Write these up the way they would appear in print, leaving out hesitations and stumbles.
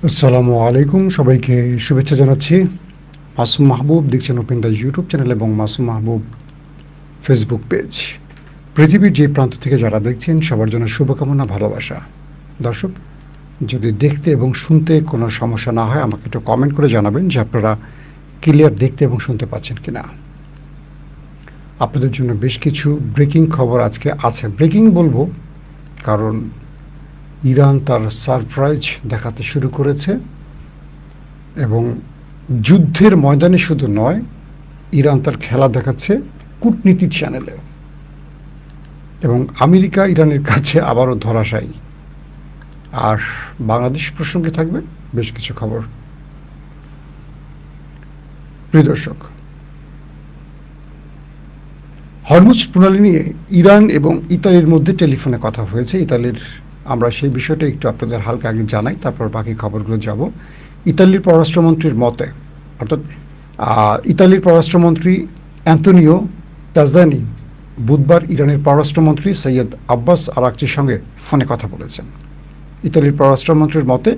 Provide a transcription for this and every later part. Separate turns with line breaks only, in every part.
আসসালামু আলাইকুম, সবাইকে শুভেচ্ছা জানাচ্ছি। মাসুম মাহবুব দেখছেন ওপেন দ্য ইউটিউব চ্যানেল এবং মাসুম মাহবুব ফেসবুক পেজ। পৃথিবীর যে প্রান্ত থেকে যারা দেখছেন সবার জন্য শুভকামনা, ভালোবাসা। দর্শক, যদি দেখতে এবং শুনতে কোনো সমস্যা না হয় আমাকে একটু কমেন্ট করে জানাবেন যে আপনারা ক্লিয়ার দেখতে এবং শুনতে পাচ্ছেন কিনা। আপনাদের জন্য বেশ কিছু ব্রেকিং খবর আজকে আছে। ব্রেকিং বলবো কারণ ইরান তার সারপ্রাইজ দেখাতে শুরু করেছে এবং যুদ্ধের ময়দানে শুধু নয়, ইরান তার খেলা দেখাচ্ছে কূটনীতির চ্যানেলেও। এবং আমেরিকা ইরানের কাছে আবারও ধরাশায়ী। আর বাংলাদেশ প্রসঙ্গে থাকবে বেশ কিছু খবর। প্রিয় দর্শক, হরমুজ প্রণালী নিয়ে ইরান এবং ইতালির মধ্যে টেলিফোনে কথা হয়েছে। ইতালির আমরা সেই বিষয়টা একটু আপনাদের হালকা আগে জানাই, তারপর বাকি খবরগুলো যাব। ইতালির পররাষ্ট্রমন্ত্রীর মতে, অর্থাৎ ইতালির পররাষ্ট্রমন্ত্রী অ্যান্তোনিও তাজানি বুধবার ইরানের পররাষ্ট্রমন্ত্রী সৈয়দ আব্বাস আরাকচির সঙ্গে ফোনে কথা বলেছেন। ইতালির পররাষ্ট্রমন্ত্রীর মতে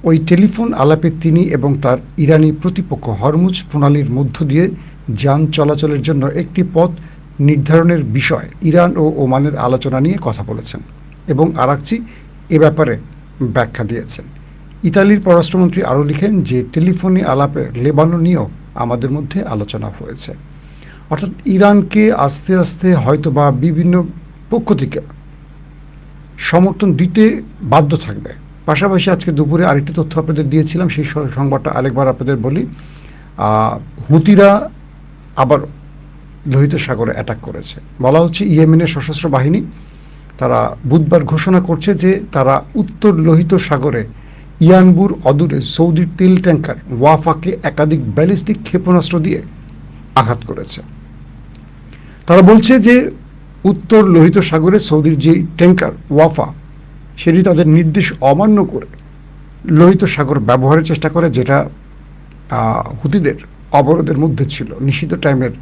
ওই টেলিফোন আলাপে তিনি এবং তার ইরানি প্রতিপক্ষ হরমুজ প্রণালীর মধ্য দিয়ে যান চলাচলের জন্য একটি পথ নির্ধারণের বিষয় ইরান ও ওমানের আলোচনা নিয়ে কথা বলেছেন এবং আরাকচি এ ব্যাপারে ব্যাখ্যা দিয়েছেন। ইতালির পররাষ্ট্রমন্ত্রী আরও লিখেন যে টেলিফোনে আলাপে লেবানন নিয়েও আমাদের মধ্যে আলোচনা হয়েছে। অর্থাৎ ইরানকে আস্তে আস্তে হয়তোবা বিভিন্ন পক্ষ থেকে সমর্থন দিতে বাধ্য থাকবে। পাশাপাশি আজকে দুপুরে আরেকটি তথ্য আপনাদের দিয়েছিলাম, সেই সংবাদটা আরেকবার আপনাদের বলি। হুতিরা আবার লোহিত সাগরে অ্যাটাক করেছে। বলা হচ্ছে ইয়েমেনের সশস্ত্র বাহিনী তারা বুধবার ঘোষণা করছে যে তারা উত্তর লোহিত সাগরে ইয়ানবুর অদূরে সৌদির তেল ট্যাঙ্কার ওয়াফাকে একাধিক ব্যালিস্টিক ক্ষেপণাস্ত্র দিয়ে আঘাত করেছে। তারা বলছে যে উত্তর লোহিত সাগরে সৌদির যে ট্যাঙ্কার ওয়াফা সেটি তাদের নির্দেশ অমান্য করে লোহিত সাগর ব্যবহারের চেষ্টা করে, যেটা হুতিদের অবরোধের মধ্যে ছিল, নিষিদ্ধ টাইমের,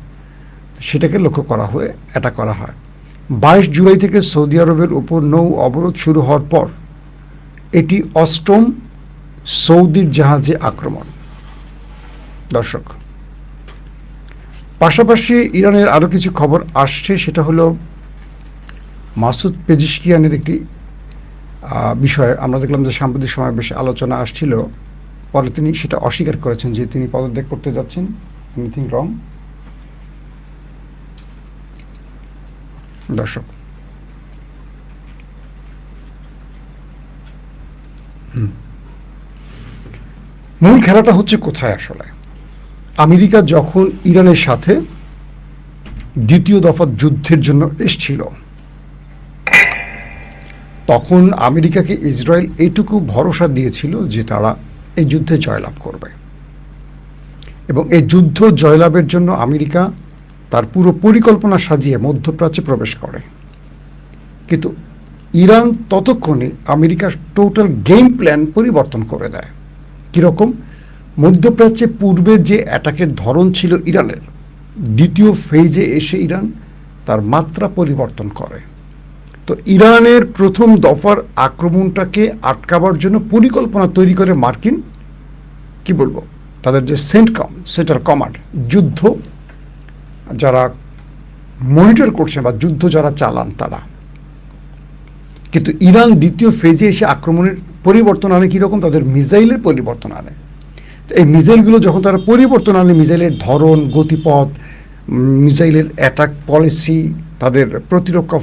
সেটাকে লক্ষ্য করা হয়ে অ্যাটাক করা হয়। 22 জুলাই থেকে সৌদি আরবের উপর নৌ অবরোধ শুরু হওয়ার পর এটি অষ্টম সৌদির জাহাজে আক্রমণ। দর্শক, পাশাপাশি ইরানের আরও কিছু খবর আসছে, সেটা হলো মাসুদ পেজিশকিয়ানের একটি বিষয়ে আমরা দেখলাম যে সাম্প্রতিক সময় বেশ আলোচনা আসছিল। পরে তিনি সেটা অস্বীকার করেছেন যে তিনি পদত্যাগ করতে যাচ্ছেন। Anything wrong? দর্শক, মূল খেলাটা হচ্ছে কোথায় আসলে? আমেরিকা যখন ইরানের সাথে দ্বিতীয় দফা যুদ্ধের জন্য এসছিল, তখন আমেরিকাকে ইসরায়েল এইটুকু ভরসা দিয়েছিল যে তারা এই যুদ্ধে জয়লাভ করবে এবং এই যুদ্ধ জয়লাভের জন্য আমেরিকা তার পুরো পরিকল্পনা সাজিয়ে মধ্যপ্রাচ্যে প্রবেশ করে। কিন্তু ইরান ততক্ষণে আমেরিকার টোটাল গেম প্ল্যান পরিবর্তন করে দেয়। কীরকম? মধ্যপ্রাচ্যে পূর্বের যে অ্যাটাকের ধরন ছিল ইরানের, দ্বিতীয় ফেজে এসে ইরান তার মাত্রা পরিবর্তন করে। তো ইরানের প্রথম দফার আক্রমণটাকে আটকাবার জন্য পরিকল্পনা তৈরি করে মার্কিন, কি বলবো, তাদের যে সেন্ট্রাল কমান্ড, যুদ্ধ যারা মনিটর করছে বা যুদ্ধ যারা চালান তারা। কিন্তু ইরান দ্বিতীয় ফেজে এসে আক্রমণের পরিবর্তন আনে কীরকম? তাদের মিসাইলের পরিবর্তন আনে। তো এই মিসাইলগুলো যখন তারা পরিবর্তন আনে, মিসাইলের ধরন, গতিপথ, মিসাইলের অ্যাটাক পলিসি, তাদের প্রতিরক্ষা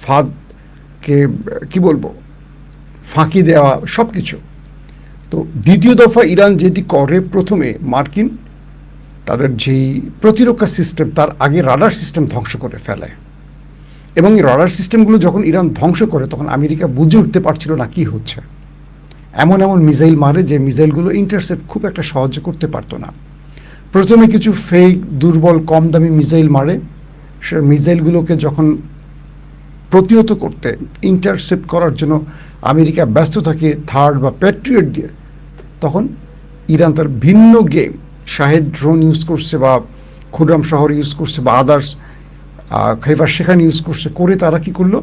ফাঁদকে কি বলবো, ফাঁকি দেওয়া, সব কিছু। তো দ্বিতীয় দফা ইরান যেটি করে, প্রথমে মার্কিন তাদের যেই প্রতিরক্ষা সিস্টেম, তার আগে রাডার সিস্টেম ধ্বংস করে ফেলে এবং এই রাডার সিস্টেমগুলো যখন ইরান ধ্বংস করে তখন আমেরিকা বুঝে উঠতে পারছিল না কি হচ্ছে। এমন এমন মিসাইল মারে যে মিসাইলগুলো ইন্টারসেপ্ট খুব একটা সহজে করতে পারতো না। প্রথমে কিছু ফেক, দুর্বল, কম দামি মিসাইল মারে। সে মিসাইলগুলোকে যখন প্রতিহত করতে, ইন্টারসেপ্ট করার জন্য আমেরিকা ব্যস্ত থাকে থার্ড বা প্যাট্রিয়ট দিয়ে, তখন ইরান তার ভিন্ন গেম, শাহেদ ড্রোন ইউজ করছে বা খুররাম শহর ইউজ করছে বা আদার্স খাইবার সেখানে ইউজ করছে, করে তারা কি করলো,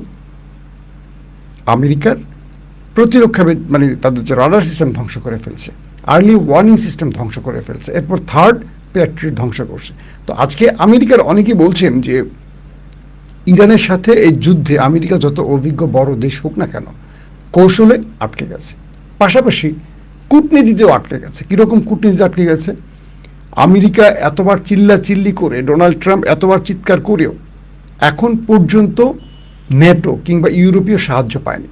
আমেরিকার প্রতিরক্ষা মানে তাদের যে রাডার সিস্টেম ধ্বংস করে ফেলছে, আর্লি ওয়ার্নিং সিস্টেম ধ্বংস করে ফেলছে, এরপর থার্ড প্যাট্রিয়ট ধ্বংস করছে। তো আজকে আমেরিকার অনেকেই বলছেন যে ইরানের সাথে এই যুদ্ধে আমেরিকা যত অভিজ্ঞ বড় দেশ হোক না কেন, কৌশলে আটকে গেছে, পাশাপাশি কূটনীতিতেও আটকে গেছে। কীরকম কূটনীতিতে আটকে গেছে? আমেরিকা এতবার চিল্লাচিল্লি করে, ডোনাল্ড ট্রাম্প এতবার চিৎকার করেও এখন পর্যন্ত নেটো কিংবা ইউরোপীয় সাহায্য পায়নি।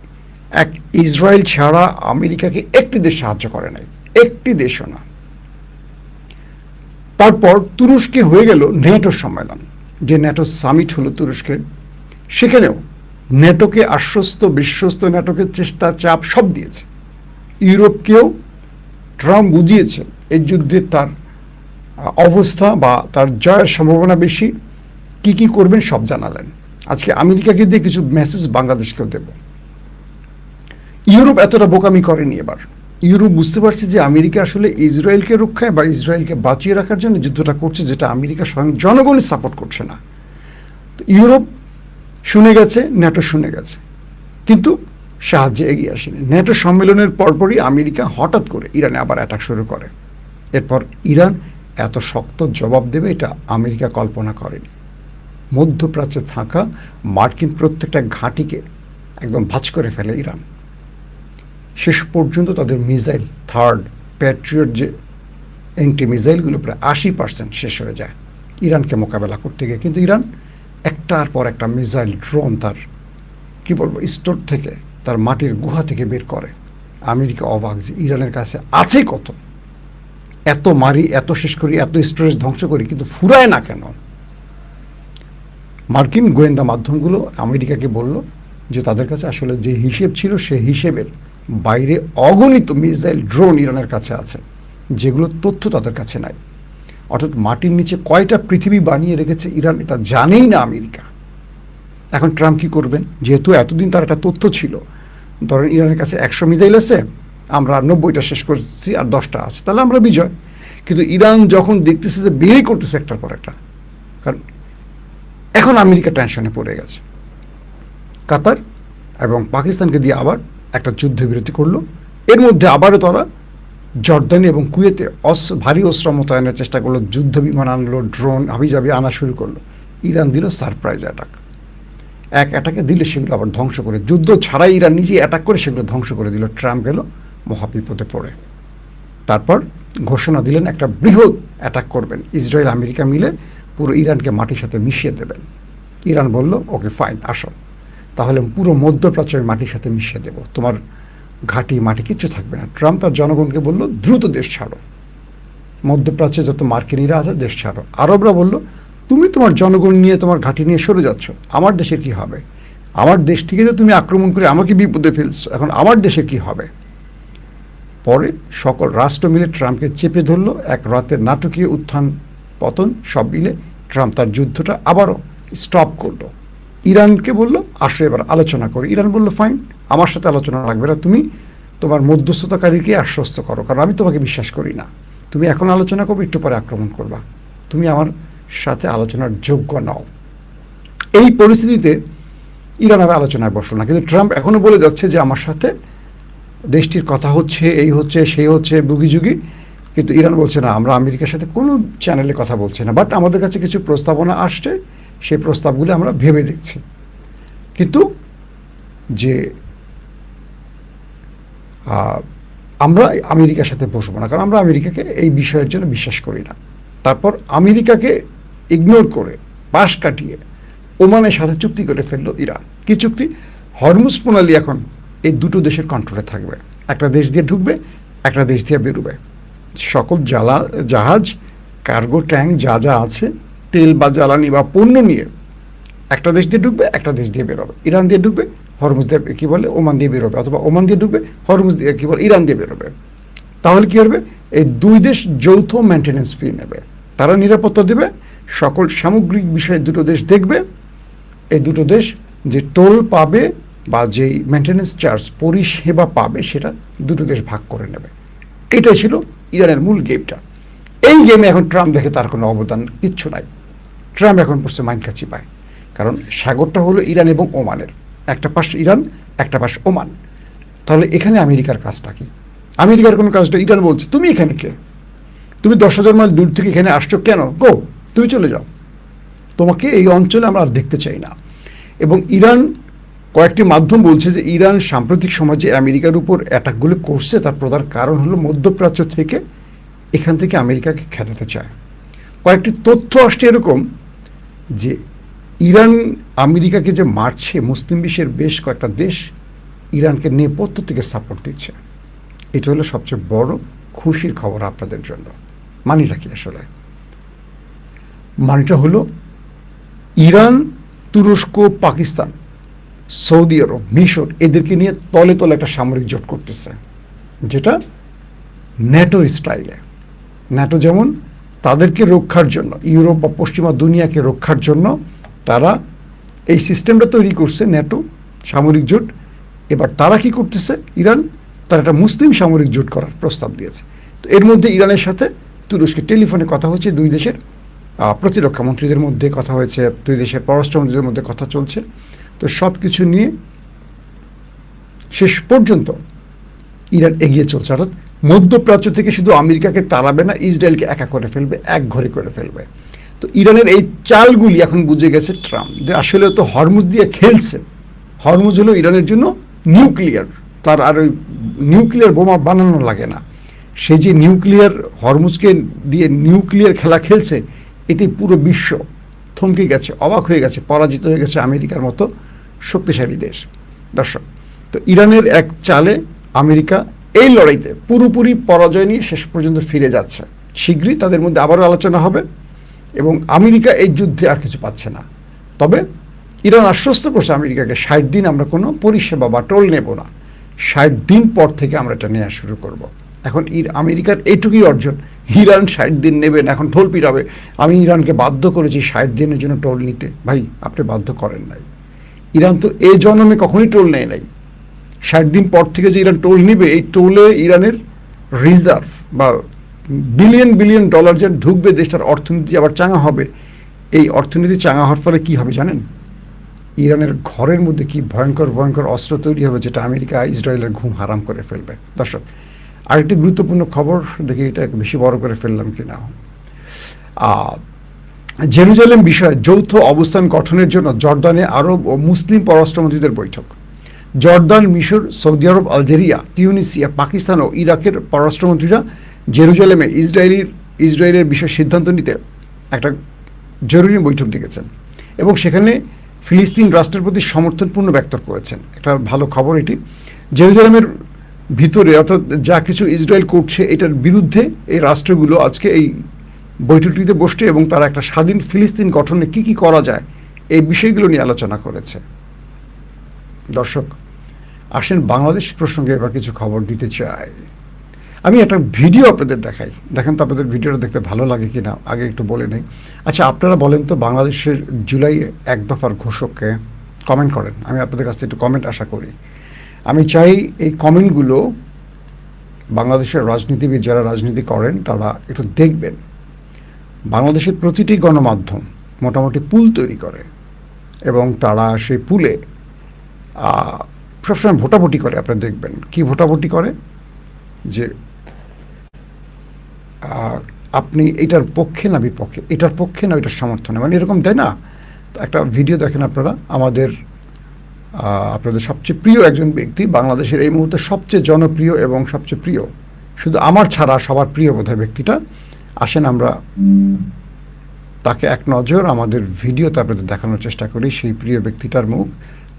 ইসরায়েল ছাড়া আমেরিকাকে একটি দেশ সাহায্য করে নাই, একটি দেশও না। তারপর তুরস্কে হয়ে গেল নেটো সম্মেলন, যে নেটো সামিট হলো তুরস্কের, সেখানেও নেটোকে আশ্বস্ত বিশ্বস্ত, নেটোকে চেষ্টা চাপ সব দিয়েছে। ইউরোপকেও ট্রাম্প বুঝিয়েছে এই যুদ্ধে তার অবস্থা বা তার জয়ের সম্ভাবনা বেশি, কি করবেন সব জানালেন। আজকে আমেরিকাকে দিয়ে কিছু মেসেজ বাংলাদেশকেও দেব। ইউরোপ এতটা বোকামি করেনি এবার। ইউরোপ বুঝতে পারছে যে আমেরিকা আসলে ইসরায়েলকে রক্ষায় বা ইসরায়েলকে বাঁচিয়ে রাখার জন্য যুদ্ধটা করছে, যেটা আমেরিকা স্বয়ং জনগণই সাপোর্ট করছে না। তো ইউরোপ শুনে গেছে, ন্যাটো শুনে গেছে, কিন্তু সাহায্যে এগিয়ে আসেনি। ন্যাটো সম্মেলনের পরপরই আমেরিকা হঠাৎ করে ইরানে আবার অ্যাটাক শুরু করে। এরপর ইরান এত শক্ত জবাব দেবে এটা আমেরিকা কল্পনা করেনি। মধ্যপ্রাচ্যে থাকা মার্কিন প্রত্যেকটা ঘাঁটিকে একদম ভাঁজ করে ফেলে ইরান। শেষ পর্যন্ত তাদের মিসাইল, থার্ড প্যাট্রিয়ট যে অ্যান্টি মিসাইলগুলো প্রায় 80% শেষ হয়ে যায় ইরানকে মোকাবেলা করতে গিয়ে। কিন্তু ইরান একটার পর একটা মিসাইল, ড্রোন তার স্টোর থেকে, তার মাটির গুহা থেকে বের করে। আমেরিকা অবাক যে ইরানের কাছে আছে কত, এত মারি, এত শেষ করি, এত স্টোরেজ ধ্বংস করি, কিন্তু ফুরায় না কেন? মার্কিন গোয়েন্দা মাধ্যমগুলো আমেরিকাকে বলল যে তাদের কাছে আসলে যে হিসেব ছিল সেই হিসেবের বাইরে অগণিত মিসাইল, ড্রোন ইরানের কাছে আছে, যেগুলো তথ্য তাদের কাছে নাই। অর্থাৎ মাটির নিচে কয়টা পৃথিবী বানিয়ে রেখেছে ইরান এটা জানেই না আমেরিকা। এখন ট্রাম্প কি করবেন? যেহেতু এতদিন তার একটা তথ্য ছিল, ধরেন ইরানের কাছে 100 মিসাইল আছে, আমরা 90টা শেষ করছি আর 10টা আছে, তাহলে আমরা বিজয়। কিন্তু ইরান যখন দেখতেছে যে বেরই করতেছে একটার পর একটা, কারণ এখন আমেরিকা টেনশনে পড়ে গেছে। কাতার এবং পাকিস্তানকে দিয়ে আবার একটা যুদ্ধবিরতি করলো। এর মধ্যে আবারও তারা জর্দানি এবং কুয়েতে ভারী অস্ত্র মোতায়েনের চেষ্টা করলো, যুদ্ধ বিমান আনলো, ড্রোন হাবিজাবি আনা শুরু করলো। ইরান দিল সারপ্রাইজ অ্যাটাক। এক অ্যাটাকে দিলে সেগুলো আবার ধ্বংস করে, যুদ্ধ ছাড়াই ইরান নিজে অ্যাটাক করে সেগুলো ধ্বংস করে দিল। ট্রাম্প গেল মহাবিপদে পড়ে। তারপর ঘোষণা দিলেন একটা বৃহৎ অ্যাটাক করবেন, ইসরায়েল আমেরিকা মিলে পুরো ইরানকে মাটির সাথে মিশিয়ে দেবেন। ইরান বলল ওকে ফাইন, আসো, তাহলে পুরো মধ্যপ্রাচ্যের মাটির সাথে মিশিয়ে দেব, তোমার ঘাঁটি মাটি কিচ্ছু থাকবে না। ট্রাম্প তার জনগণকে বলল দ্রুত দেশ ছাড়ো, মধ্যপ্রাচ্যে যত মার্কিনীরা আছে দেশ ছাড়ো। আরবরা বলল তুমি তোমার জনগণ নিয়ে, তোমার ঘাঁটি নিয়ে সরে যাচ্ছ, আমার দেশের কি হবে? আমার দেশ থেকে যে তুমি আক্রমণ করে আমাকে বিপদে ফেলছো, এখন আমার দেশের কি হবে? পরে সকল রাষ্ট্র মিলে ট্রাম্পকে চেপে ধরলো। এক রাতের নাটকীয় উত্থান পতন সব মিলে ট্রাম্প তার যুদ্ধটা আবারও স্টপ করলো। ইরানকে বলল আসো এবার আলোচনা করি। ইরান বলল ফাইন, আমার সাথে আলোচনা লাগবে না, তুমি তোমার মধ্যস্থতাকারীকে আশ্বস্ত করো, কারণ আমি তোমাকে বিশ্বাস করি না। তুমি এখন আলোচনা করবে, একটু পরে আক্রমণ করবা, তুমি আমার সাথে আলোচনার যোগ্য নও। এই পরিস্থিতিতে ইরান আর আলোচনায় বসলো না, কিন্তু ট্রাম্প এখনো বলে যাচ্ছে যে আমার সাথে দেশটির কথা হচ্ছে, এই হচ্ছে সেই হচ্ছে, বুগিযুগি। কিন্তু ইরান বলছে না, আমরা আমেরিকার সাথে কোনো চ্যানেলে কথা বলছি না, বাট আমাদের কাছে কিছু প্রস্তাবনা আসছে, সেই প্রস্তাবগুলি আমরা ভেবে দেখছি। কিন্তু যে আমরা আমেরিকার সাথে বসবো না, কারণ আমরা আমেরিকাকে এই বিষয়ের জন্য বিশ্বাস করি না। তারপর আমেরিকাকে ইগনোর করে, পাশ কাটিয়ে ওমানের সাথে চুক্তি করে ফেললো ইরান। কি চুক্তি? হরমুজ প্রণালী এখন এই দুটো দেশের কন্ট্রোলে থাকবে, একটা দেশ দিয়ে ঢুকবে, একটা দেশ দিয়ে বেরোবে। সকল জাহাজ, কার্গো ট্যাঙ্ক যা যা আছে, তেল বা জ্বালানি বা পণ্য নিয়ে একটা দেশ দিয়ে ঢুকবে, একটা দেশ দিয়ে বেরোবে। ইরান দিয়ে ঢুকবে, হরমুজ দিয়ে ওমান দিয়ে বেরোবে, অথবা ওমান দিয়ে ঢুকবে, হরমুজ দিয়ে ইরান দিয়ে বেরোবে। তাহলে কি হবে? এই দুই দেশ যৌথ মেনটেন্যান্স ফি নেবে, তারা নিরাপত্তা দেবে, সকল সামগ্রিক বিষয়ে দুটো দেশ দেখবে। এই দুটো দেশ যে টোল পাবে বা যেই মেনটেন্যান্স চার্জ পরিষেবা পাবে, সেটা দুটো দেশ ভাগ করে নেবে। এটাই ছিল ইরানের মূল গেমটা। এই গেমে এখন ট্রাম্প দেখে তার কোনো অবদান কিচ্ছু নাই। ট্রাম্প এখন পড়ছে মাইনকাচি পায়, কারণ সাগরটা হলো ইরান এবং ওমানের, একটা পাশ ইরান, একটা পাশ ওমান। তাহলে এখানে আমেরিকার কাজটা কি? আমেরিকার কোনো কাজটা, ইরান বলছে তুমি এখানে কে, তুমি 10,000 মাইল দূর থেকে এখানে আসছো কেন, গো তুমি চলে যাও, তোমাকে এই অঞ্চলে আমরা আর দেখতে চাই না। এবং ইরান, কয়েকটি মাধ্যম বলছে যে ইরান সাম্প্রতিক সমাজে আমেরিকার উপর অ্যাটাকগুলো করছে, তার প্রধান কারণ হলো মধ্যপ্রাচ্য থেকে এখান থেকে আমেরিকাকে খেদাতে চায়। কয়েকটি তথ্য আসছে এরকম যে ইরান আমেরিকাকে যে মারছে, মুসলিম বিশ্বের বেশ কয়েকটা দেশ ইরানকে নেপথ্য থেকে সাপোর্ট দিচ্ছে। এটা হলো সবচেয়ে বড় খুশির খবর আপনাদের জন্য। মানিটা কি আসলে? মানিটা হলো ইরান, তুরস্ক, পাকিস্তান, সৌদি আরব, মিশর এদেরকে নিয়ে তলে তলে একটা সামরিক জোট করতেছে, যেটা ন্যাটোর স্টাইলে। ন্যাটো যেমন তাদেরকে রক্ষার জন্য, ইউরোপ বা পশ্চিমা দুনিয়াকে রক্ষার জন্য তারা এই সিস্টেমটা তৈরি করছে, ন্যাটো সামরিক জোট। এবার তারা কি করতেছে, ইরান, তারা একটা মুসলিম সামরিক জোট করার প্রস্তাব দিয়েছে। তো এর মধ্যে ইরানের সাথে তুরস্কের টেলিফোনে কথা হচ্ছে, দুই দেশের প্রতিরক্ষা মন্ত্রীদের মধ্যে কথা হয়েছে, দুই দেশের পররাষ্ট্রমন্ত্রীদের মধ্যে কথা চলছে। তো সব কিছু নিয়ে শেষ পর্যন্ত ইরান এগিয়ে চলছে, অর্থাৎ মধ্যপ্রাচ্য থেকে শুধু আমেরিকাকে তাড়াবে না, ইসরায়েলকে একা করে ফেলবে, এক ঘরে করে ফেলবে। তো ইরানের এই চালগুলি এখন বুঝে গেছে ট্রাম্প, যে আসলে তো হরমুজ দিয়ে খেলছে। হরমুজ হলো ইরানের জন্য নিউক্লিয়ার, তার আর ওই নিউক্লিয়ার বোমা বানানো লাগে না। সে যে নিউক্লিয়ার, হরমুজকে দিয়ে নিউক্লিয়ার খেলা খেলছে, এতে পুরো বিশ্ব থমকে গেছে, অবাক হয়ে গেছে, পরাজিত হয়ে গেছে আমেরিকার মতো শক্তিশালী দেশ। দর্শক, তো ইরানের এক চালে আমেরিকা এই লড়াইতে পুরোপুরি পরাজয় নিয়ে শেষ পর্যন্ত ফিরে যাচ্ছে। শীঘ্রই তাদের মধ্যে আবারও আলোচনা হবে এবং আমেরিকা এই যুদ্ধে আর কিছু পাচ্ছে না। তবে ইরান আশ্বস্ত করছে আমেরিকাকে, 60 দিন আমরা কোনো পরিষেবা বা টোল নেব না, 60 দিন পর থেকে আমরা এটা নেওয়া শুরু করব। এখন আমেরিকার এইটুকুই অর্জন, ইরান 60 দিন নেবেন, এখন টোল পিটাবে। আমি ইরানকে বাধ্য করেছি 60 দিনের জন্য টোল নিতে। ভাই, আপনি বাধ্য করেন নাই। ইরান তো এই জন্মে কখনোই টোল নেয় নাই। 60 দিন পর থেকে যে ইরান টোল নিবে, এই টোলে ইরানের রিজার্ভ বা বিলিয়ন বিলিয়ন ডলার যে ঢুকবে, দেশটার অর্থনীতি আবার চাঙা হবে। এই অর্থনীতি চাঙা হওয়ার ফলে কী হবে জানেন? ইরানের ঘরের মধ্যে কি ভয়ঙ্কর ভয়ঙ্কর অস্ত্র তৈরি হবে, যেটা আমেরিকা ইসরায়েলের ঘুম হারাম করে ফেলবে। দর্শক, আরেকটি গুরুত্বপূর্ণ খবর, দেখি এটা বেশি বড় করে ফেললাম কিনা। জেরুজালেম বিষয়ে যৌথ অবস্থান গঠনের জন্য জর্দানে আরব ও মুসলিম পররাষ্ট্রমন্ত্রীদের বৈঠক। জর্দান, মিশর, সৌদি আরব, আলজেরিয়া, তিউনিসিয়া, পাকিস্তান ও ইরাকের পররাষ্ট্রমন্ত্রীরা জেরুজালেমে ইসরায়েলের বিষয়ে সিদ্ধান্ত নিতে একটা জরুরি বৈঠক ডেকেছেন এবং সেখানে ফিলিস্তিন রাষ্ট্রের প্রতি সমর্থনপূর্ণ ব্যক্ত করেছেন। একটা ভালো খবর এটি। জেরুজালেমের ভিতরে, অর্থাৎ যা কিছু ইসরায়েল করছে, এটার বিরুদ্ধে এই রাষ্ট্রগুলো আজকে এই বৈঠকটিতে বসছে এবং তারা একটা স্বাধীন ফিলিস্তিন গঠনে কি কি করা যায়, এই বিষয়গুলো নিয়ে আলোচনা করেছে। দর্শক, আসেন বাংলাদেশ প্রসঙ্গে এবার কিছু খবর দিতে চাই। আমি একটা ভিডিও আপনাদের দেখাই, দেখেন তো আপনাদের ভিডিওটা দেখতে ভালো লাগে কিনা, আগে একটু বলে নেই। আচ্ছা, আপনারা বলেন তো বাংলাদেশের জুলাই এক দফার ঘোষককে? কমেন্ট করেন, আমি আপনাদের কাছ থেকে একটু কমেন্ট আশা করি। আমি চাই এই কমেন্টগুলো বাংলাদেশের রাজনীতিবিদ যারা রাজনীতি করেন তারা একটু দেখবেন। বাংলাদেশের প্রতিটি গণমাধ্যম মোটামুটি পুল তৈরি করে এবং তারা সেই পুলে সবসময় ভোটাভুটি করে। আপনারা দেখবেন কি ভোটাভুটি করে, যে আপনি এটার পক্ষে না বিপক্ষে, এটার পক্ষে না এটার সমর্থনে, মানে এরকম দেয় না। একটা ভিডিও দেখেন আপনারা, আপনাদের সবচেয়ে প্রিয় একজন ব্যক্তি, বাংলাদেশের এই মুহূর্তে সবচেয়ে জনপ্রিয় এবং সবচেয়ে প্রিয়, শুধু আমার ছাড়া সবার প্রিয় বোধহয় ব্যক্তিটা। আসেন আমরা তাকে এক নজর আমাদের ভিডিওতে আপনাদের দেখানোর চেষ্টা করি। সেই প্রিয় ব্যক্তিটার মুখ,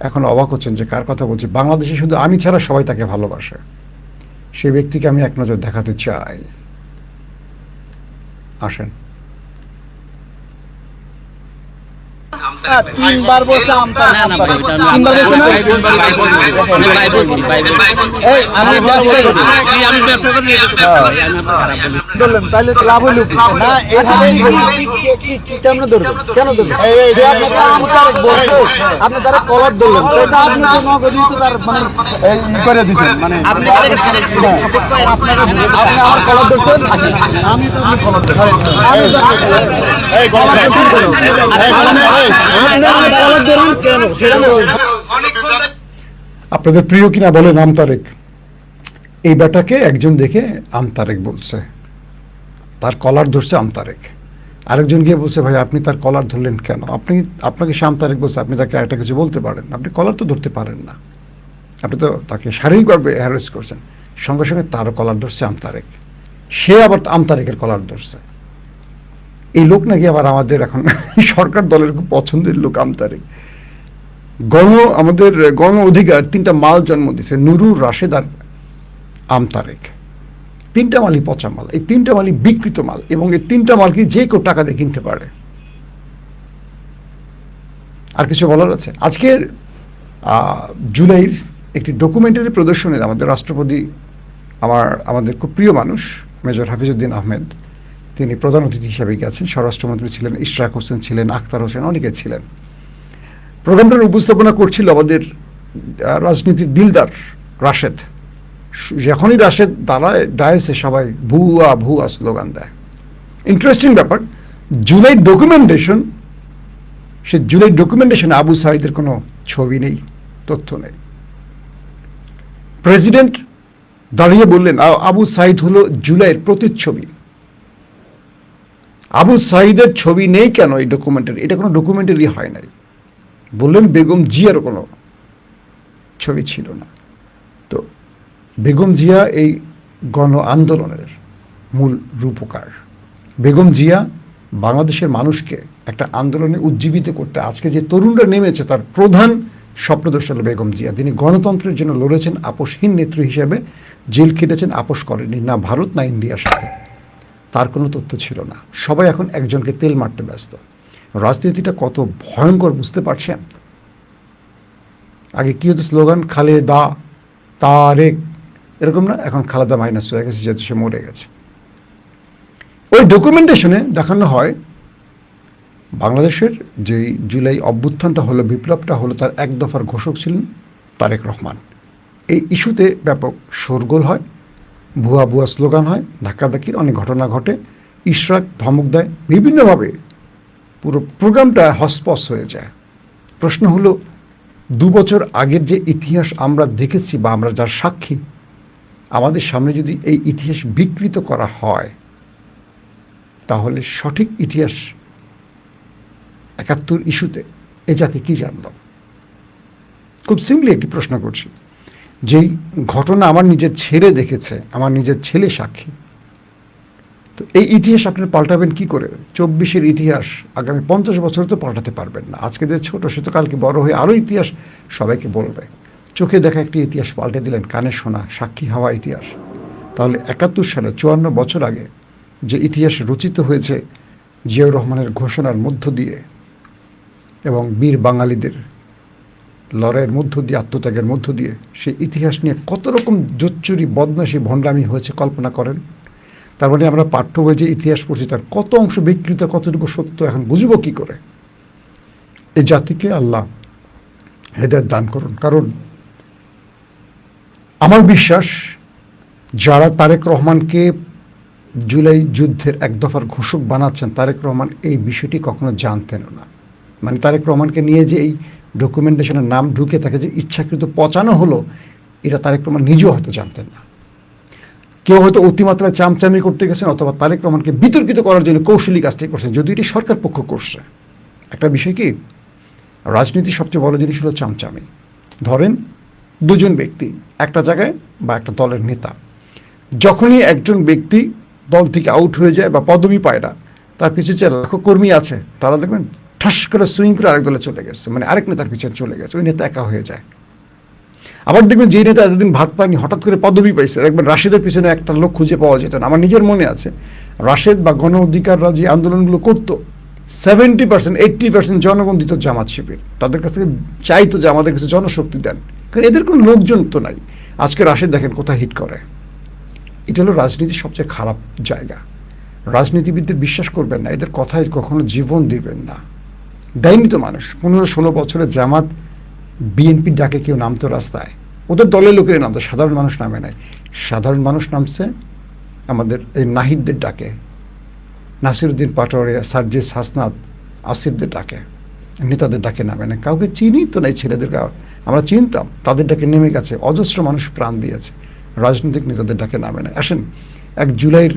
এখন অবাক হচ্ছেন যে কার কথা বলছি। বাংলাদেশে শুধু আমি ছাড়া সবাই তাকে ভালোবাসে। সেই ব্যক্তিকে আমি এক নজর দেখাতে চাই। আসেন।
তিনবার বলছে আমতা তিনবার বলছে না, এই আমি ব্যবসা করি ধরলেন তাহলে লাভ হইল না? এইভাবে কেমন ধরবেন, কেন ধরবেন? সে আপনাকে আমতার বলছে, আপনি তারা কলার ধরলেন, তাই আপনি তো নগদই তো তার মানে ই করে দিচ্ছেন, মানে আপনি আমার কলার ধরছেন, আমি তো আপনি কলার
আপনাদের প্রিয় কিনা বলেন আমতারেক, এই বেটাকে একজন দেখে আমতারেক বলছে, তার কলার ধরছে আমতারেক। আরেকজন গিয়ে বলছে ভাই আপনি তার কলার ধরলেন কেন, আপনাকে সে আমতারেক বলছে, আপনি তাকে একটা কিছু বলতে পারেন, আপনি কলার তো ধরতে পারেন না, আপনি তো তাকে শারীরিকভাবে হ্যারাস করছেন। সঙ্গে সঙ্গে তার কলার ধরছে আমতারেক, সে আবার আমতারেকের কলার ধরছে। এই লোক নাকি আবার আমাদের এখন সরকার দলের খুব পছন্দের লোক আমতারেক। আমাদের গণ অধিকার 3টা মাল জন্ম দিছে, নুরুর, রাশেদ আর আমতারেক। 3টা মালই পচা মাল, এই 3টা মালই বিকৃত মাল, এবং এই 3টা মালকে যে কেউ টাকা দিয়ে কিনতে পারে। আর কিছু বলার আছে? আজকের জুলাইয়ের একটি ডকুমেন্টারি প্রদর্শনী আমাদের রাষ্ট্রপতি, আমাদের খুব প্রিয় মানুষ মেজর হাফিজউদ্দিন আহমেদ, তিনি প্রধান অতিথি হিসেবে গেছেন। স্বরাষ্ট্রমন্ত্রী ছিলেন, ইশরাক হোসেন ছিলেন, আখতার হোসেন, অনেকে ছিলেন। প্রোগ্রামটার উপস্থাপনা করছিল আমাদের রাজনীতির দিলদার রাশেদ। যখনই রাশেদ দাঁড়ায় ডায়াসে সবাই ভুয়া ভুয়া স্লোগান দেয়। ইন্টারেস্টিং ব্যাপার, জুলাই ডকুমেন্টেশন, সে জুলাই ডকুমেন্টেশনে আবু সাঈদের কোনো ছবি নেই, তথ্য নেই। প্রেসিডেন্ট দাঁড়িয়ে বললেন আবু সাঈদ হলো জুলাইয়ের প্রতিচ্ছবি। আবু সাঈদের ছবি নেই কেন এই ডকুমেন্টারি? এটা কোনো ডকুমেন্টারি হয় নাই। বললেন বেগম জিয়ার কোনো ছবি ছিল না। তো বেগম জিয়া এই গণ আন্দোলনের মূল রূপকার। বেগম জিয়া বাংলাদেশের মানুষকে একটা আন্দোলনে উজ্জীবিত করতে আজকে যে তরুণরা নেমেছে তার প্রধান স্বপ্নদর্শী হল বেগম জিয়া। তিনি গণতন্ত্রের জন্য লড়েছেন, আপোষহীন নেত্রী হিসেবে জেল খেটেছেন, আপোষ করেননি না ভারত না ইন্ডিয়ার সাথে। তার কোনো তথ্য ছিল না। সবাই এখন একজনকে তেল মারতে ব্যস্ত। রাজনীতিটা কত ভয়ঙ্কর বুঝতে পারছেন? আগে কি হতো স্লোগান, খালেদা তারেক, এরকম না? এখন খালেদা মাইনাস হয়ে গেছে যেহেতু সে মরে গেছে। ওই ডকুমেন্টেশনে দেখানো হয় বাংলাদেশের যে জুলাই অভ্যুত্থানটা হলো, বিপ্লবটা হলো, তার এক দফার ঘোষক ছিলেন তারেক রহমান। এই ইস্যুতে ব্যাপক শোরগোল হয়, ভুয়া ভুয়া স্লোগান হয়, ধাক্কাধাক্কির অনেক ঘটনা ঘটে, ইশরাক ধমক দেয়, বিভিন্নভাবে পুরো প্রোগ্রামটা হসপস হয়ে যায়। প্রশ্ন হলো 2 বছর আগের যে ইতিহাস আমরা দেখেছি বা আমরা যার সাক্ষী, আমাদের সামনে যদি এই ইতিহাস বিকৃত করা হয় তাহলে সঠিক ইতিহাস 71 ইস্যুতে এ জাতি কি জানল? খুব সিম্পলি একটি প্রশ্ন করছি, যেই ঘটনা আমার নিজের ছেলে দেখেছে, আমার নিজের ছেলে সাক্ষী, তো এই ইতিহাস আপনি পাল্টাবেন কি করে? 24-এর ইতিহাস আগামী 50 বছর তো পাল্টাতে পারবেন না। আজকে যে ছোট সে তো কালকে বড় হয়ে আরও ইতিহাস সবাইকে বলবে। চোখে দেখা একটি ইতিহাস পাল্টে দিলেন, কানে শোনা সাক্ষী হওয়া ইতিহাস। তাহলে 71 সালে 54 বছর আগে যে ইতিহাস রচিত হয়েছে জিয়াউর রহমানের ঘোষণার মধ্য দিয়ে এবং বীর বাঙালিদের লড়াইয়ের মধ্য দিয়ে, আত্মত্যাগের মধ্য দিয়ে, সেই ইতিহাস নিয়ে কত রকম জোচ্চুরি বদমাশি ভণ্ডামি হয়েছে কল্পনা করেন। তার মানে আমরা পাঠ্য বইয়ে যে ইতিহাস পড়ছি তার কত অংশ বিকৃত, কতটুকু সত্য এখন বুঝবো কি করে? এই জাতিকে আল্লাহ হেদায়েত দান করুন। কারণ আমার বিশ্বাস যারা তারেক রহমানকে জুলাই যুদ্ধের এক দফার ঘোষক বানাচ্ছেন, তারেক রহমান এই বিষয়টি কখনো জানতেনও না। মানে তারেক রহমানকে নিয়ে যে এই ডকুমেন্টেশনের নাম ঢুকে তাকে যে ইচ্ছাকৃত পচানো হলো, এটা তারেক রহমান নিজেও হয়তো জানতেন না। কেউ হয়তো অতিমাত্রায় চামচামি করতে গেছেন, অথবা তারেক রহমানকে বিতর্কিত করার জন্য কৌশলী কাজটি করছেন, যদি এটি সরকার পক্ষ করছে। একটা বিষয় কি, রাজনীতির সবচেয়ে বড় জিনিস হলো চামচামি। ধরেন 2 জন ব্যক্তি একটা জায়গায় বা একটা দলের নেতা, যখনই একজন ব্যক্তি দল থেকে আউট হয়ে যায় বা পদবি পায় না, তার পিছিয়ে যে লাখো কর্মী আছে তারা দেখবেন ঠাস করে সুইং করে আরেক দলে চলে গেছে, মানে আরেক নেতার পিছনে চলে গেছে, ওই নেতা একা হয়ে যায়। আবার দেখবেন যে নেতা এতদিন ভাত পায়নি হঠাৎ করে পদবি পাইছে, দেখবেন রাশেদের পিছনে একটা লোক খুঁজে পাওয়া যেত না। আমার নিজের মনে আছে রাশেদ বা গণ অধিকাররা যে আন্দোলনগুলো করতো, 70% 80% জনগণ দিত জামাত শিবির। তাদের কাছ থেকে চাইতো যে আমাদের কাছে জনশক্তি দেন, কারণ এদের কোনো লোকজন তো নাই। আজকে রাশেদ দেখেন কোথায় হিট করে। এটা হলো রাজনীতির সবচেয়ে খারাপ জায়গা। রাজনীতিবিদদের বিশ্বাস করবেন না, এদের কথায় কখনো জীবন দিবেন না। দেয়নি তো মানুষ। 15-16 বছরে জামাত বিএনপির ডাকে কেউ নামতো রাস্তায়, ওদের দলের লোকের নামতো, সাধারণ মানুষ নামে নাই। সাধারণ মানুষ নামছে আমাদের এই নাহিদদের ডাকে, নাসিরউদ্দিন পাটোয়ারি, সার্জিস হাসনাত, আসিফদের ডাকে। নেতাদের ডাকে নামে না। কাউকে চিনি তো নাই, ছেলেদেরকে আমরা চিনতাম, তাদের ডাকে নেমে গেছে, অজস্র মানুষ প্রাণ দিয়েছে, রাজনৈতিক নেতাদের ডাকে নামে না। আসেন 1 জুলাইয়ের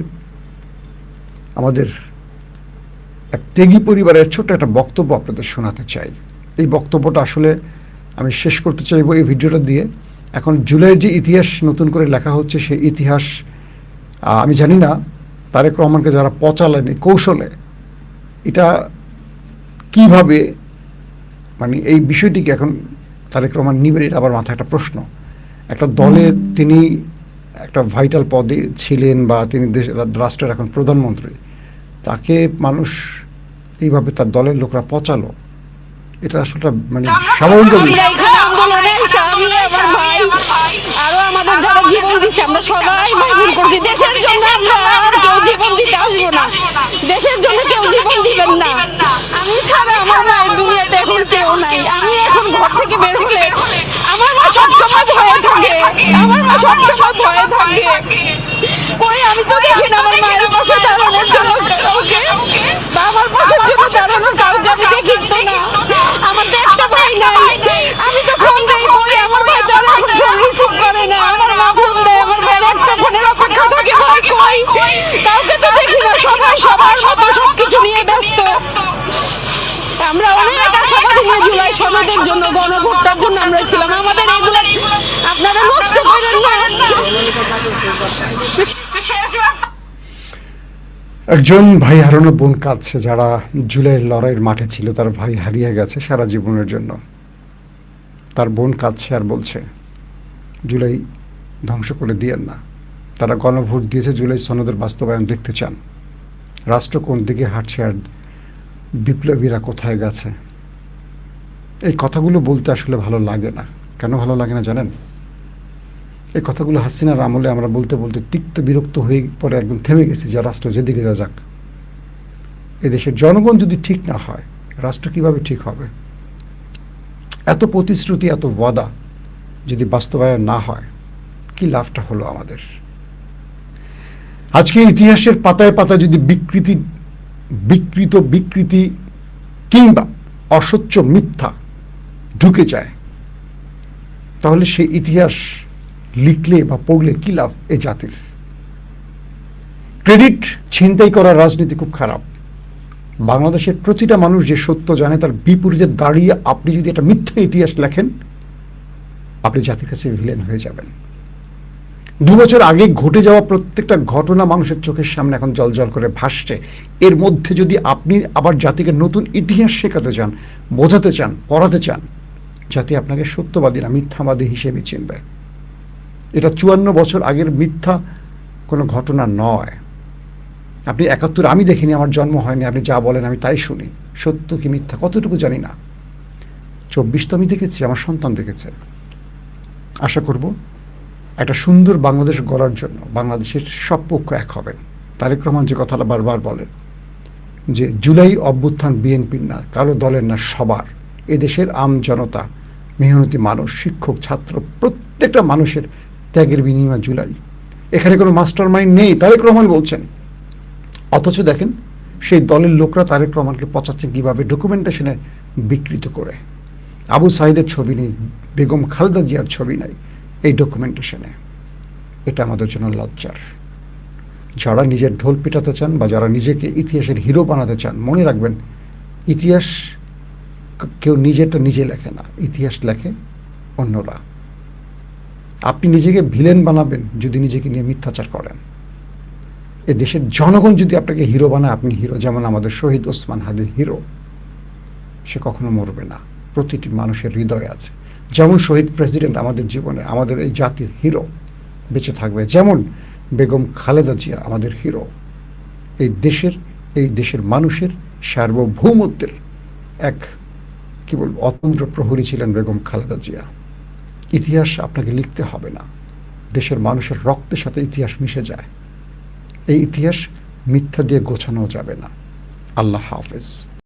আমাদের এক ত্যাগী পরিবারের ছোট্ট একটা বক্তব্য আপনাদের শোনাতে চাই। এই বক্তব্যটা আসলে আমি শেষ করতে চাইবো এই ভিডিওটা দিয়ে। এখন জুলাইয়ের যে ইতিহাস নতুন করে লেখা হচ্ছে, সেই ইতিহাস আমি জানি না তারেক রহমানকে যারা পচালেন এই কৌশলে, এটা কিভাবে মানে এই বিষয়টিকে এখন তারেক রহমান নিবেন, এটা আবার মাথায় একটা প্রশ্ন। একটা দলের তিনি একটা ভাইটাল পদে ছিলেন বা তিনি রাষ্ট্রের এখন প্রধানমন্ত্রী, তাকে মানুষ এইভাবে তার দলের লোকরা পচালো, এটা আসলে মানে স্বাভাবিক।
আন্দোলনে আমি আমার ভাই আরো আমাদের যারা জীবন দিচ্ছে, আমরা সবাই মাইল করছি দেশের জন্য। আমরা আর কেউ জীবন দিতে আসবো না, দেশের জন্য কেউ জীবন দিবেন না। আমি ছাড়া আমার মায়ের দুনিয়াতে এখন কেউ নাই। আমি এখন ঘর থেকে বের হলে আমার মা সবসময় ভয়ে থাকে, আমার মা সবসময় ভয়ে থাকে। কই আমি তো দেখি না আমার মায়ের পাশে দাঁড়ানোর জন্য কাউকে, বা আমার পাশের জন্য দাঁড়ানোর কাউকে আমি দেখি তো না। আমার তো একটা ভাই নাই, আমি তো ফোন দেই, কই আমার ভাই তো আর এখন ফোন রিসিভ করে না। আমার মা ফোন দেয়, আমার ভাইয়ের একটা ফোনের অপেক্ষা থাকে, ভাই কই, কাউকে তো দেখি না। সবাই সবার মতো সবকিছু নিয়ে ব্যস্ত। আমরা অনেক আশাবাদী নিয়ে জুলাই সনদের জন্য, গণভোটটার জন্য আমরা ছিলাম। আমাদের এগুলো আপনারা নষ্ট করেন না।
একজন ভাই হারানো বোন কাঁদছে, যারা জুলাইয়ের লড়াইয়ের মাঠে ছিল, তার ভাই হারিয়ে গেছে সারা জীবনের জন্য। তার বোন কাঁদছে আর বলছে জুলাই ধ্বংস করে দিয়েন না। তারা গণভোট দিয়েছে, জুলাই সনদের বাস্তবায়ন দেখতে চান। রাষ্ট্র কোন দিকে হাঁটছে আর বিপ্লবীরা কোথায় গেছে, এই কথাগুলো বলতে আসলে ভালো লাগে না। কেন ভালো লাগে না জানেন? এই কথাগুলো হাসিনার আমলে আমরা বলতে বলতে তিক্ত বিরক্ত হয়ে পরে একদম থেমে গেছি, যে রাষ্ট্র যেদিকে যা যাক। এদেশের জনগণ যদি ঠিক না হয়, রাষ্ট্র কিভাবে ঠিক হবে? এত প্রতিশ্রুতি, এত ওয়াদা যদি বাস্তবায়ন না হয়, কি লাভটা হলো আমাদের? আজকে ইতিহাসের পাতায় পাতায় যদি বিকৃতি কিংবা অসচ্য মিথ্যা ঢুকে যায়, তাহলে সেই ইতিহাস লিখলে বা পড়লে কি লাভ এই জাতির? ক্রেডিট ছিনতাই করার রাজনীতি খুব খারাপ। বাংলাদেশের প্রতিটা মানুষ যে সত্য জানে, তার বিপরীতে দাঁড়িয়ে আপনি যদি একটা মিথ্যা ইতিহাস লেখেন, আপনি জাতির কাছে ভিলেন হয়ে যাবেন। 2 বছর আগে ঘটে যাওয়া প্রত্যেকটা ঘটনা মানুষের চোখের সামনে এখন জলজল করে ভাসছে। এর মধ্যে যদি আপনি আবার জাতিকে নতুন ইতিহাস শেখাতে চান, বোঝাতে চান, পড়াতে চান, জাতি আপনাকে সত্যবাদী না মিথ্যাবাদী হিসেবে চিনবে। এটা 54 বছর আগের মিথ্যা কোনো ঘটনা নয়। আপনি 71, আমি দেখিনি, আমার জন্ম হয়নি, আপনি যা বলেন আমি তাই শুনি। সত্য কি মিথ্যা কতটুকু জানি না। 24 তো আমি দেখেছি, আমার সন্তান দেখেছে। আশা করব একটা সুন্দর বাংলাদেশ গড়ার জন্য বাংলাদেশের সব পক্ষ এক হবেন। তারেক রহমান যে কথাটা বারবার বলেন, যে জুলাই অভ্যুত্থান বিএনপির না, কারো দলের না, সবার। এদেশের আম জনতা, মেহনতি মানুষ, শিক্ষক, ছাত্র, প্রত্যেকটা মানুষের ত্যাগের বিনিময় জুলাই। এখানে কোনো মাস্টার মাইন্ড নেই, তারেক রহমান বলছেন। অথচ দেখেন সেই দলের লোকরা তারেক রহমানকে পচাচ্ছে কীভাবে, ডকুমেন্টেশনে বিকৃত করে। আবু সাইদের ছবি নেই, বেগম খালেদা জিয়ার ছবি নাই এই ডকুমেন্টেশনে। এটা আমাদের জন্য লজ্জার। যারা নিজের ঢোল পিটাতে চান বা যারা নিজেকে ইতিহাসের হিরো বানাতে চান, মনে রাখবেন ইতিহাস কেউ নিজেরটা নিজে লেখে না, ইতিহাস লেখে অন্যরা। আপনি নিজেকে ভিলেন বানাবেন যদি নিজেকে নিয়ে মিথ্যাচার করেন। এ দেশের জনগণ যদি আপনাকে হিরো বানায়, আপনি হিরো। যেমন আমাদের শহীদ ওসমান হাদির হিরো, সে কখনো মরবে না, প্রতিটি মানুষের হৃদয়ে আছে। যেমন শহীদ প্রেসিডেন্ট আমাদের জীবনে, আমাদের এই জাতির হিরো বেঁচে থাকবে। যেমন বেগম খালেদা জিয়া আমাদের হিরো। এই দেশের মানুষের সার্বভৌমত্বের এক কি বলবো অতন্ত্র প্রহরী ছিলেন বেগম খালেদা জিয়া। ইতিহাস আপনাকে লিখতে হবে না, দেশের মানুষের রক্তের সাথে ইতিহাস মিশে যায়। এই ইতিহাস মিথ্যা দিয়ে গোছানো যাবে না। আল্লাহ হাফেজ।